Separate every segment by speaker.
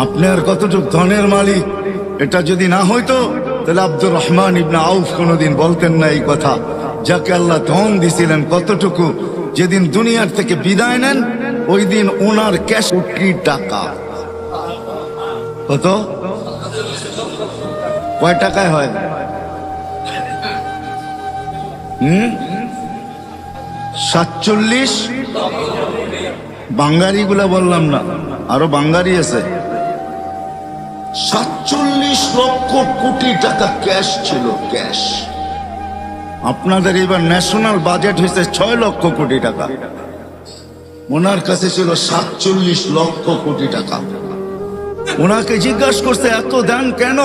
Speaker 1: আপনি আর কতটুক ধনের মালিক এটা যদি না হইতো তাহলে আব্দুর রহমান ইবনে আউফ কোনোদিন বলতেন না এই কথা। যাকে আল্লাহ ধন দিছিলেন কতটুকু, যেদিন দুনিয়ার থেকে বিদায় নেন ওই দিন ওনার ক্যাশ কোটি টাকা। কত? কয় টাকায় হয়? 47 বাঙ্গারি গুলা বললাম না, আরো বাঙ্গারি আছে। 47 লক্ষ কোটি টাকা ক্যাশ ছিল, ক্যাশ। আপনাদের এবার ন্যাশনাল বাজেট হয়েছে 6 লক্ষ কোটি টাকা, ওনার কাছে ছিল 47 লক্ষ কোটি টাকা। ওনাকে জিজ্ঞাসা করছে এত দান কেন?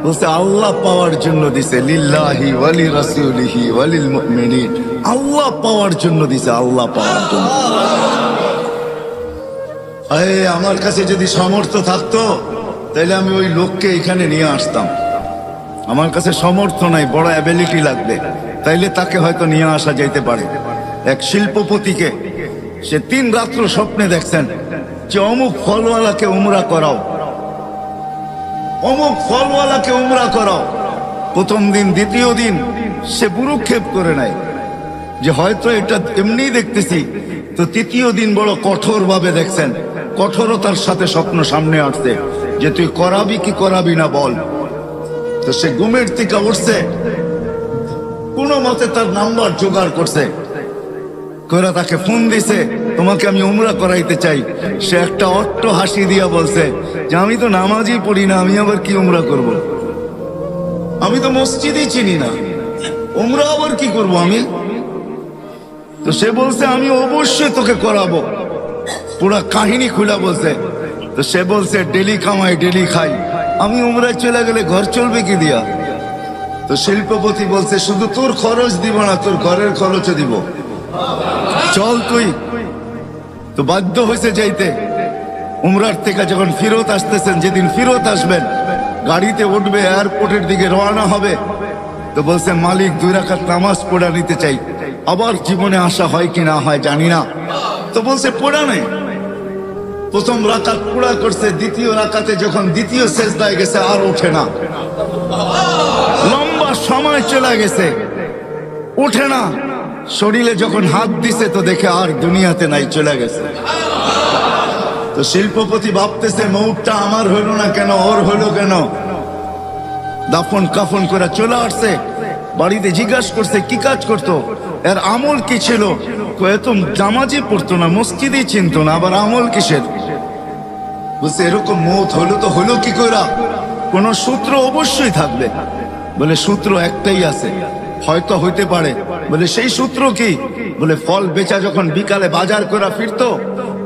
Speaker 1: বলছে আল্লাহ পাওয়ার জন্য দিছে, লিল্লাহি ওয়ালি রাসূলিহি ওয়ালিল মুমিনিন। আল্লাহ পাওয়ার জন্য দিছে, আল্লাহ পাওয়ার জন্য। আমার কাছে যদি সামর্থ্য থাকতো তাহলে আমি ওই লোককে এখানে নিয়ে আসতাম। আমার কাছে সামর্থ্য নাই, বড় অ্যাবিলিটি লাগবে, তাইলে তাকে হয়তো নিয়ে আসা যাইতে পারে। এক শিল্পপতিকে সে 3 রাত্র স্বপ্নে দেখছেন যে অমুক ফলওয়ালাকে উমরা করাও, অমুক ফলওয়ালাকে উমরা করাও। প্রথম দিন দ্বিতীয় দিন সে বুরুক্ষেপ করে নাই যে হয়তো এটা এমনি দেখতেছি। তো তৃতীয় দিন বড় কঠোর ভাবে দেখছেন, কঠোরতার সাথে স্বপ্ন সামনে আসছে যে তুই করাবি কি করাবি না বল। তো সে ঘুমের থেকে উঠছে, কোনো মতে তার নাম্বার জোগাড় করছে, করে তাকে ফোন দিছে, তোমাকে আমি উমরা করাইতে চাই। সে একটা অট্ট হাসি দিয়া বলছে যে আমি তো নামাজই পড়ি না, আমি আবার কি উমরা করব? আমি তো মসজিদই চিনি না, উমরা আবার কি করব আমি? তো সে বলছে আমি অবশ্যই তোকে করাবো। পুরা কাহিনী খুলা বলছে। তো সে বলছে ডেলি কামাই ডেলি খাই, আমি উমরায় চলে গেলে ঘর চলবে কি দিয়া? তো শিল্পপতি বলছে শুধু তোর খরচ দিব না, তোর ঘরের খরচও দিব, চল তুই। তো বাধ্য হয়েছে যাইতে। উমরার থেকে যখন ফিরত আসতেছেন, যেদিন ফিরত আসবেন গাড়িতে উঠবে, এয়ারপোর্টের দিকে রওনা হবে, তো বলছে মালিক 2 রাকাত নামাজ পড়া নিতে চাই। আবার জীবনে আসা হয় কি না হয় জানি না। তো বলছে পড়া নেই। প্রথম রাকাত পুরা করছে, দ্বিতীয় রাকাতে যখন দ্বিতীয় সেজদায় গেছে আর ওঠে না, লম্বা সময় চলে গেছে, ওঠে না। শরীরে যখন হাত দিছে তো দেখে আর দুনিয়াতে নাই, চলে গেছে। তো শিল্পপতি ভাবতেছে মৌতটা আমার হইল না কেন, ওর হইল কেন? দাফন কাফন করে চলে আসছে। বাড়িতে জিজ্ঞাসা করছে কি কাজ করতো, এর আমল কি ছিল? তো জামাজি পড়তো না, মসজিদই চিনতো না, আবার আমল কিসের? বলছে এরকম মৌত হলো তো হলো কি কইরা? কোন সূত্র অবশ্যই থাকবে। বলে সূত্র একটাই আছে, হয়তো হইতে পারে। বলে সেই সূত্র কি? বলে ফল বেচা যখন বিকালে বাজার করে ফিরতো,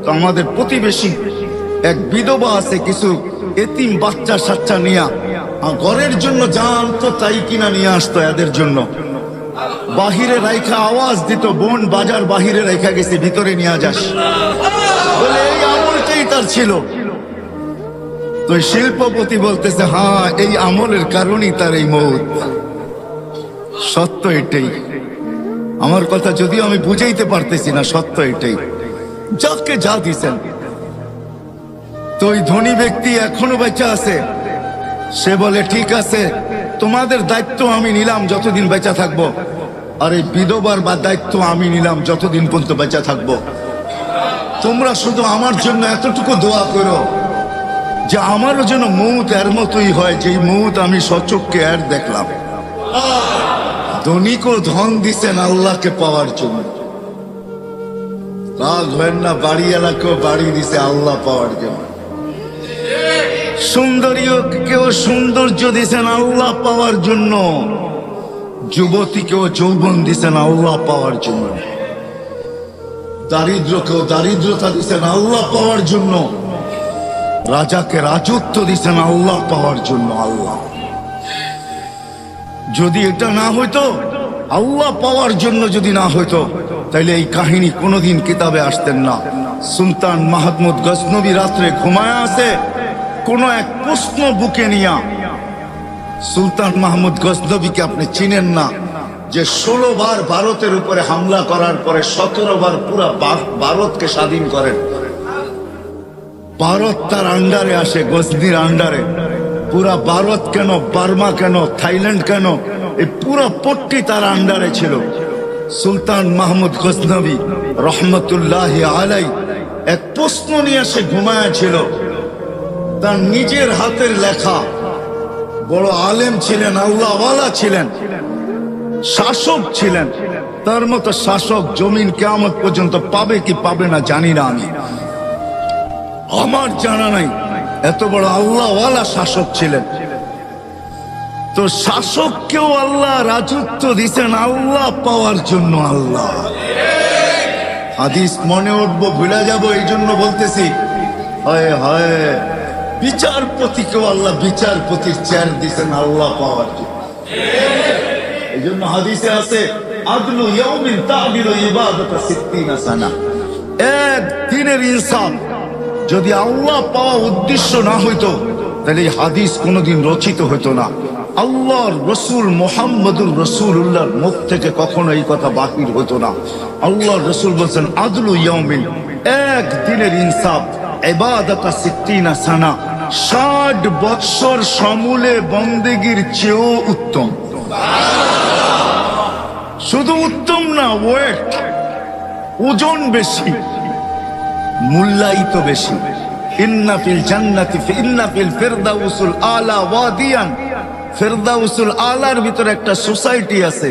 Speaker 1: তো আমাদের প্রতিবেশী এক বিধবা আছে, কিছু এতিম বাচ্চা সাচ্চা নিয়া ঘরের জন্য যা আনতো তাই কিনা নিয়ে আসতো এদের জন্য। বাহিরে রাইখা আওয়াজ দিত, বোন বাজার বাহিরে রাইখা গেছে, ভিতরে নিয়ে যাস। বলে এই আমলটাই তার ছিল। তো শিল্পপতি বলতেছে হ্যাঁ, এই আমলের কারণেই তার এই মৌত। সত্য এটাই। আমার কথা যদিও আমি বুঝাইতে পারতেছি না, সত্য এটাই। যাকে যা দিছেন। তো ওই ধনী ব্যক্তি এখনো বেঁচে আছে। সে বলে ঠিক আছে, তোমাদের দায়িত্ব আমি নিলাম যতদিন বেঁচে থাকবো, আর এই বিধবার বা দায়িত্ব আমি নিলাম যতদিন পর্যন্ত বেঁচে থাকবো। তোমরা শুধু আমার জন্য এতটুকু দোয়া করো যে আমারও যেন মৌত এর মতোই হয়, যেই মৌত আমি সচক্ষে এর দেখলাম। ধনীকেও ধন দিছেন আল্লাহকে পাওয়ার জন্য। রাগ হয় না, বাড়ি এলাকাও বাড়ি দিছে আল্লাহ পাওয়ার জন্য। সুন্দরীও কেউ সৌন্দর্য দিছেন আল্লাহ পাওয়ার জন্য। যুবতীকেও যৌবন দিছেন আল্লাহ পাওয়ার জন্য। দারিদ্রকেও দারিদ্রতা দিছেন আল্লাহ পাওয়ার জন্য। রাজাকে রাজত্ব দিছেন আল্লাহ পাওয়ার জন্য। আল্লাহ যদি এটা না হইতো, আল্লাহ পাওয়ার জন্য যদি না হইতো, তাইলে এই কাহিনী কোনোদিন কিতাবে আসতেন না। সুলতান মাহমুদ গজনবী রাত্রে ঘুমায় আছে, কোন এক প্রশ্ন বুকে নিয়া। সুলতান মাহমুদ গজনবীকে আপনি চিনেন না, যে 16 বার ভারতের উপরে হামলা করার পরে 17 বার পুরা ভারতকে স্বাধীন করেন। ভারত তার আন্ডারে আসে, গজনির আন্ডারে। পুরা ভারত কেন, বার্মা কেন, থাইল্যান্ড কেন, এই পুরা পট্টি তার আন্ডারে ছিল। সুলতান মাহমুদ গজনবী রহমতুল্লাহি আলাই এক প্রশ্ন নিয়ে সে ঘুমায়া ছিল। তার নিজের হাতের লেখা, বড় আলেম ছিলেন, আল্লাহওয়ালা ছিলেন, শাসক ছিলেন। তার মতো শাসক জমিন কিয়ামত পর্যন্ত পাবে কি পাবে না জানি না, আমি আমার জানা নাই। এত বড় আল্লাহওয়ালা শাসক ছিলেন। তো শাসককেও আল্লাহ রাজত্ব দিচ্ছেন আল্লাহ পাওয়ার জন্য। আল্লাহ হাদিস মনে উঠবো, ভুলে যাবো, এই জন্য বলতেছি। হয় হয় বিচারপতিকেও আল্লাহ বিচারপতির চেয়ার দিচ্ছেন আল্লাহ পাওয়ার জন্য। এই জন্য হাদিসে আছে আদলু ইয়াউমিন তা'দিলু ইবাদাতা 60 সানা। এক দিনের ইনসাফ যদি আল্লাহ পাওয়া উদ্দেশ্য না হইতো, তাহলে এই হাদিস কোনোদিন রচিত হইতো না। আল্লাহর রসুল মুহাম্মদুর রাসূলুল্লাহর মুখ থেকে কখনো এই কথা বাহির হতো না। আল্লাহর রসুল বলছেন আদলু ইয়াউমিন, এক দিনের ইনসাফ, ইবাদাতা 60 সানা, 60 বৎসর সমূলে বন্দেগীর চেয়েও উত্তম। শুধু উত্তম না, ওয়েট, ওজন বেশি, মূল্যায়িত বেশি। ইন্না ফিল জান্নাতি ইন্না ফিল ফিরদাউসুল আলা ওয়াদিয়ান, ফিরদাউসুল আলার ভিতরে একটা সোসাইটি আছে,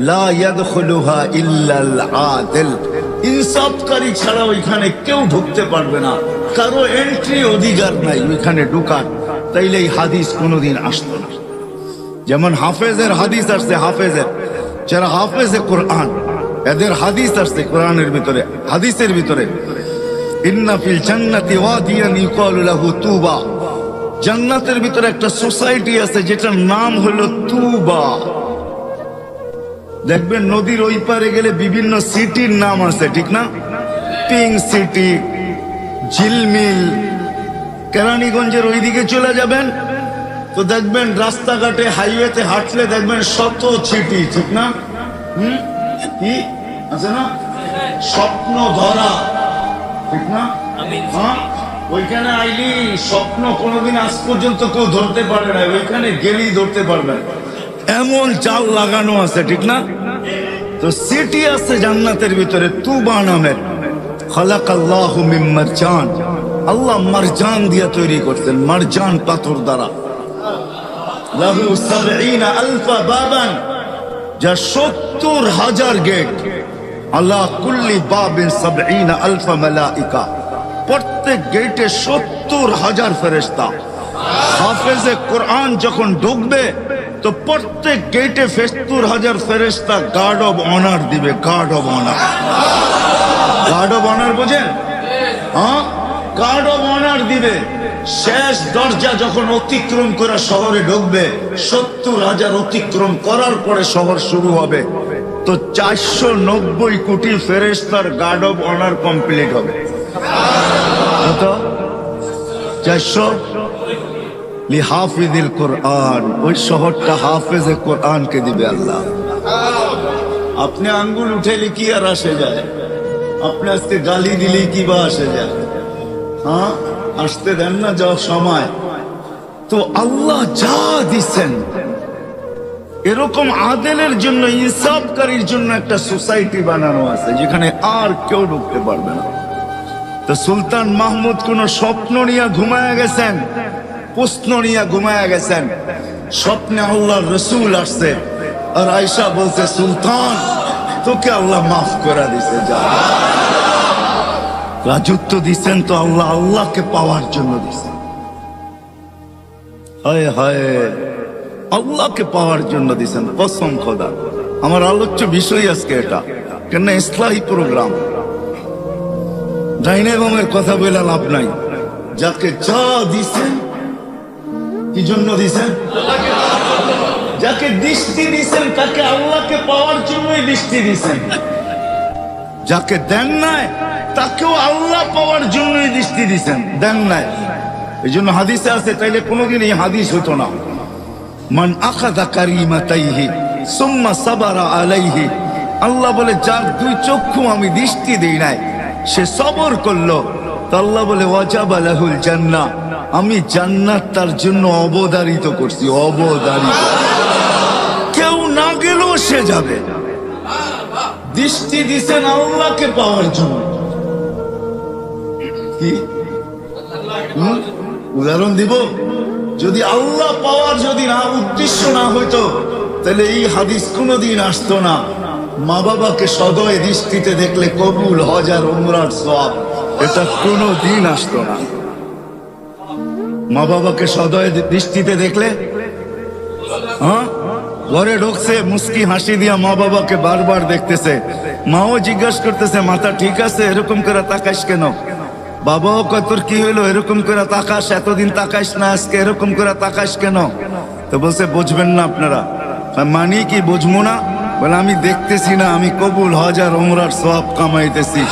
Speaker 1: লা ইয়াদখুলুহা ইল্লাল আদিল। ইনসাফকারী ছাড়া ওইখানে কেউ ঢুকতে পারবে না, কারো এন্ট্রি অধিকার নাই ওইখানে ঢুকার। তাইলে এই হাদিস কোনোদিন আসতো না। যেমন হাফেজের হাদিস আসছে, হাফেজের যারা হাফেজে কোরআন, এদের হাদিস আসছে কোরআনের ভিতরে, হাদিসের ভিতরে ইন্না ফিল জান্নাতি ওয়াদিয়ান ইউকালু লাহু তুবা। জান্নাতের ভিতরে একটা সোসাইটি আছে যেটার নাম হলো তুবা। দেখবেন নদীর ওই পারে গেলে বিভিন্ন সিটির নাম আছে, ঠিক না? পিঙ্ক সিটি, ঝিলমিল। কেরানীগঞ্জের ওইদিকে চলে যাবেন তো দেখবেন রাস্তাঘাটে হাইওয়েতে হাঁটলে দেখবেন শত সিটি, ঠিক না? কি আছে না? স্বপ্ন ধরা, ঠিক না? হ্যাঁ, ওইখানে আইলি স্বপ্ন কোনোদিন আজ পর্যন্ত কেউ ধরতে পারে না, ওইখানে গেলেই ধরতে পারবেন, এমন জাল লাগানো আছে, ঠিক না? তো সিটি আছে জান্নাতের ভিতরে তুবা নামের। খালাকাল্লাহু মিন মারজান, আল্লাহ মারজান দিয়ে তৈরি করতেন, মারজান পাথর দ্বারা। লাহু ৭০,০০০ বাবান, যা ৭০,০০০ গেট। আলা কুল্লি বাবিন ৭০,০০০ মালাইকা, প্রত্যেক গেটে ৭০,০০০ ফেরেশতা। হাফেজে কোরআন যখন ঢুকবে তো প্রত্যেক গেটে ৭০,০০০ ফেরেশতা গার্ড অব অনার দিবে, guard of honour. Guard of honour বোঝেন? হ্যাঁ, গার্ড অব অনার দিবে। শেষ দরজা যখন অতিক্রম করে শহরে ঢুকবে, ৭০,০০০ অতিক্রম করার পরে শহর শুরু হবে, তো ৪৯০ কোটি ফেরেশতার গার্ড অব অনার কমপ্লিট হবে। কত? ৪০০ লিহাফিজিল কোরআন। ওই শহরটা হাফেজে কোরআনকে দিবে আল্লাহ। আপনি আঙ্গুল উঠেলে কি আর আসে যায়? আপনি আজকে গালি দিলে কি বা আসে যায়? হ্যাঁ, আসতে দেন না যাও সময়। তো আল্লাহ যা দিচ্ছেন, এরকম আদেলের জন্য, ইনসাফকারীর জন্য একটা সোসাইটি বানানো আছে যেখানে আর কেউ ঢুকতে পারবে না। তো সুলতান মাহমুদ কোন স্বপ্ন নিয়ে ঘুমায়া গেছেন, প্রশ্ন নিয়ে ঘুমায়া গেছেন। স্বপ্নে আল্লাহর রসুল আসছে, আর আয়েশা বলছে সুলতান তোকে আল্লাহ মাফ করে দিছে, যা রাজত্ব দিচ্ছেন তো আল্লাহ আল্লাহকে পাওয়ার জন্য দিচ্ছেন। হায় হায়, আল্লাহকে পাওয়ার জন্য দিচ্ছেন। কসম খোদা, আমার আলোচ্য বিষয় আজকে এটা, কেন ইসলাহী প্রোগ্রাম। ডাইনাগমের কথা বলে লাভ নাই। যাকে যা দিছেন, কি জন্য দিছেন? যাকে দৃষ্টি দিছেন তাকে আল্লাহকে পাওয়ার জন্যই দৃষ্টি দিছেন। যাকে দেন নাই তাকেও আল্লাহ পাওয়ার জন্যই দৃষ্টি দিছেন, দেন নাই। এই জন্য হাদিসে আছে, তাইলে কোনোদিন এই হাদিস হতো না। মান আখাযা কারিমাতাইহি সুম্মা সাবারা আলাইহি, আল্লাহ বলে যার দুই চক্ষু আমি দৃষ্টি দেই নাই, সে সবর করলো, তো আল্লাহ বলে ওয়াজাবা লাহুল জান্নাহ, আমি জান্নাত তার জন্য অবধারিত করছি, অবধারিত। কেউ না গেলেও সে যাবে। দৃষ্টি দিছেন আল্লাহকে পাওয়ার জন্য। কি উদাহরণ দিব? যদি আল্লাহ পাওয়ার যদি না উদ্দেশ্য না হইতো তাহলে এই হাদিস কোনোদিন আসতো না। মা বাবাকে সদয় দৃষ্টিতে দেখলে কবুল হজ আর উমরার সওয়াব, এটা কোনোদিন আসতো না। মা বাবাকে সদয় দৃষ্টিতে দেখলে, হ্যাঁ, ঘরে ঢুকছে মুস্কি হাসি দিয়া মা বাবাকে বারবার দেখতেছে, মাও জিজ্ঞাসা করতেছে মাথা ঠিক আছে, এরকম করে তাকাইস কেন? বাবাও কয় তোর কি হইলো, এরকম করে তাকাস, এতদিন তাকাইস না, আজকে এরকম করে তাকাইস কেন? তো বলছে বুঝবেন না আপনারা। মানি কি বুঝবো না? বলে আমি দেখতেছি না, আমি কবুল হজ আর উমরার সওয়াব কামাইতেছি।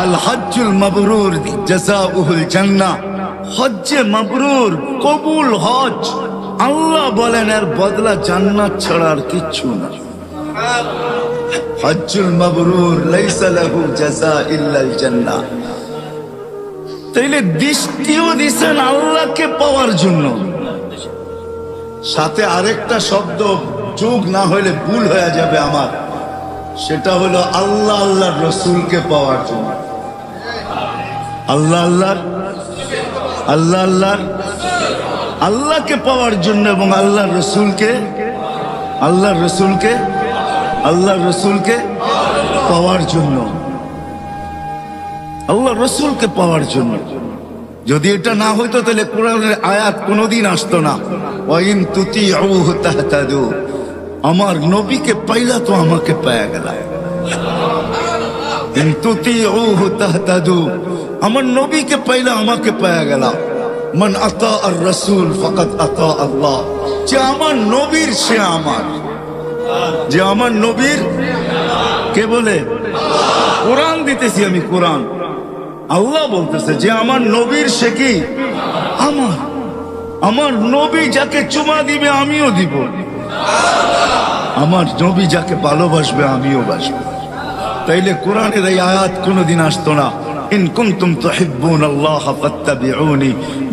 Speaker 1: আল হজ্জুল মাবরুর জাযাউহুল জান্নাহ, হজ্জে মাবরুর কবুল হজ, আল্লাহ বলেন এর বদলা জান্নাত ছাড়া আর কিচ্ছু না। হজ্জুল মাবরুর লাইসা লাহু জাযা ইল্লাল জান্নাহ। তাইলে দৃষ্টিও দিছেন আল্লাহকে পাওয়ার জন্য, সাথে আরেকটা শব্দ যোগ না হইলে ভুল হয়ে যাবে আমার, সেটা হলো আল্লাহ আল্লাহর রসুলকে পাওয়ার জন্য। আল্লাহ আল্লাহর আল্লাহ আল্লাহর আল্লাহকে পাওয়ার জন্য এবং আল্লাহর রসুলকে আল্লাহর রসুলকে আল্লাহর রসুলকে পাওয়ার জন্য, আল্লাহর রসুলকে পাওয়ার জন্য। যদি এটা না হইতো তাহলে কোরআনের আয়াত কোনোদিন আসতো না। ওয়াইন তুতিউহু তাহতাদু, আমার নবীকে পাইলা তো আমাকে পায়া গেল। ইন তুতিউহু তাহতাদু, আমার নবীকে পাইলা আমাকে পায়া গেল। মান আতা আর রাসূল ফাকাদ আতা আল্লাহ, যে আমার নবীর সে আমার, যে আমার নবীর। কে বলে? কোরআন দিতেছি আমি, কোরআন। আল্লাহ বলতেছে যে আমার নবীর সে কি আমার। আমার নবী যাকে চুমা দিবে আমিও দিব, আমার নবী যাকে ভালোবাসবে আমিও বাসবো। তাইলে কোরআনের এই আয়াত কোনোদিন আসতো না। ইন কুনতুম তুহিব্বুনাল্লাহ ফাত্তাবিউনি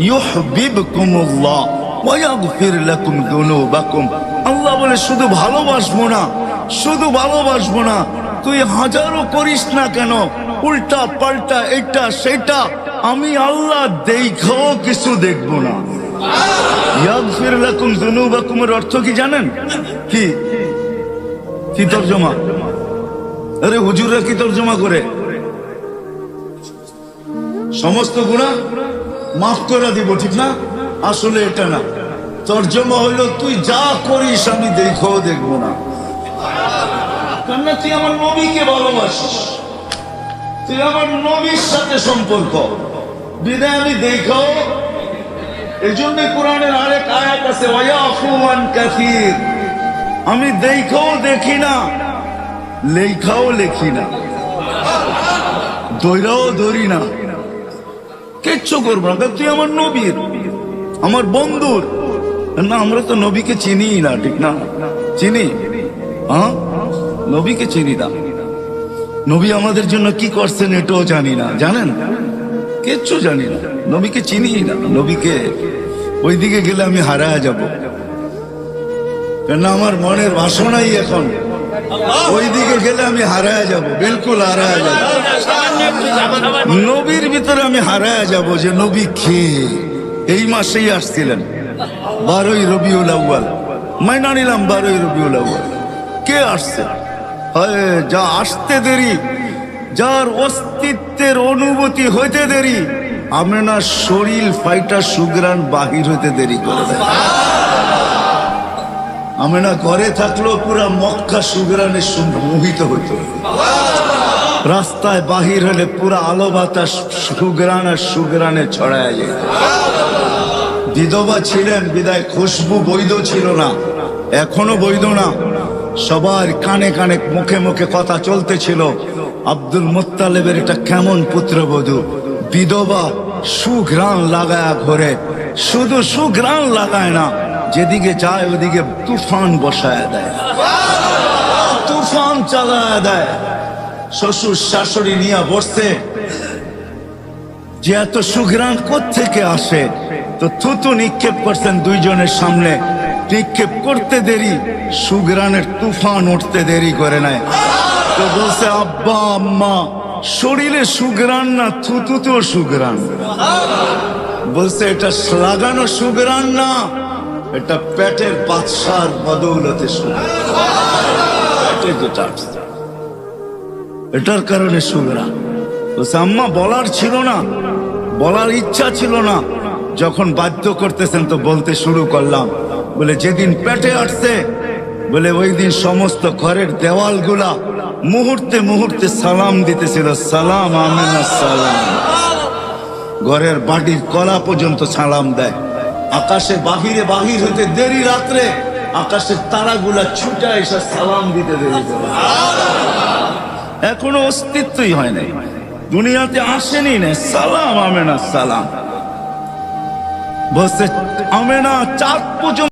Speaker 1: ইউহিব্বুকুমুল্লাহ ওয়া ইয়াগফির লাকুম যুনুবাকুম। আল্লাহ বলে শুধু ভালোবাসবো না, শুধু ভালোবাসবো না, তুই হাজারো করিস না কেন, উল্টা পাল্টা এটা সেটা, আমি আল্লাহ দেখাও কিছু দেখবো না। ইয়াগফির লাকুম যুনুবাকুমের অর্থ কি জানেন? কি কি তরজমা? আরে হুজুররা কি তরজমা করে? সমস্ত গুনাহ মাফ করে দিব, ঠিক না? আসলে এটা না, তরজমা হইলো তুই যা করিস আমি দেখাও দেখবো না। কেননা তুই আমার নবীকে ভালোবাসিস, তুই আমার নবীর সাথে সম্পর্ক, বিদায় আমি দেখাও। এই জন্য কোরআনের আরেক আয়াত আছে, ওয়ায়াফু আন কাসীর, আমি দেখাও দেখি না, লেখাও লেখি না, দৈরাও ধরি না, কিচ্ছু করবো না। তুই আমার নবীর, আমার বন্ধুর। না, আমরা তো নবীকে চিনি না, ঠিক না? চিনি? হ্যাঁ, নবীকে চিনি না। নবী আমাদের জন্য কি করছেন এটাও জানি না, জানেন? কিচ্ছু জানি না, নবীকে চিনি না। নবীকে ওইদিকে গেলে আমি হারায় যাব, কেন আমার মনের বাসনাই এখন ওইদিকে গেলে আমি হারায় যাব, বিলকুল হারায় যাব। নবীর ভিতরে আমি হারায় যাব যে নবী কে। এই মাসেই আসছিলেন 12ই রবিউল আউয়াল, মাইনা নিলাম 12ই রবিউল আউয়াল। কে আসছে? যা আসতে দেরি, যার অস্তিত্বের অনুভূতি হইতে দেরি, আমেনা শরীর ফাইটা সুগ্রাণ বাহির হইতে দেরি করে দেয়। আমেনা ঘরে থাকলেও পুরা মক্কা সুগ্রাণে মোহিত হইত, রাস্তায় বাহির হলে পুরা আলো বাতাস সুগ্রাণ আর সুগ্রাণে ছড়ায় যেত। বিধবা ছিলেন বিদায় খুশবু বৈধ ছিল না, এখনো বৈধ না। সবার কানে কানে মুখে মুখে কথা চলতেছিল, আব্দুল মুত্তালিবের এটা কেমন পুত্রবধূ, বিধবা, সুঘ্রাণ লাগায় ঘরে। শুধু সুঘ্রাণ লাগায় না, যেদিকে যায় ওদিকে তুফান বসায় দেয়, তুফান চালায় দেয়। শ্বশুর শাশুড়ি নিয়ে বসছে, যে এত সুঘ্রাণ থেকে আসে, তো থুতু নিক্ষেপ করছেন দুইজনের সামনে। নিক্ষেপ করতে দেরি, সুঘ্রাণের তুফান উঠতে দেরি করে নাই। তো বলছে, আব্বা আম্মা, শরীরে সুঘ্রাণ না, থুতুতেও সুঘ্রাণ। বলছে, এটা লাগানো সুঘ্রাণ না, এটা পেটের বাদশার বদৌলতে সুঘ্রাণ। পেটে যেটা আসছে এটার কারণে সুঘ্রাণ। বলছে, আম্মা বলার ছিল না, বলার ইচ্ছা ছিল না, যখন বাধ্য করতেছেন তো বলতে শুরু করলাম। বলে, যেদিন পেটে আসছে, বলে ওই দিন সমস্ত ঘরের দেওয়ালগুলা মুহূর্তে মুহূর্তে সালাম দিতেছিল, সালাম আমিনা সালাম। ঘরের বাড়ির কলা পর্যন্ত সালাম দেয়। আকাশে বাহিরে বাহির হতে দেরি, রাত্রে আকাশের তারাগুলা ছুটে এসে সালাম দিতে দেরি করে। এখনো অস্তিত্বই হয় নাই, দুনিয়াতে আসেনি না, সালাম আমেনা সালাম। বলছে, আমেনা চাঁদ পর্যন্ত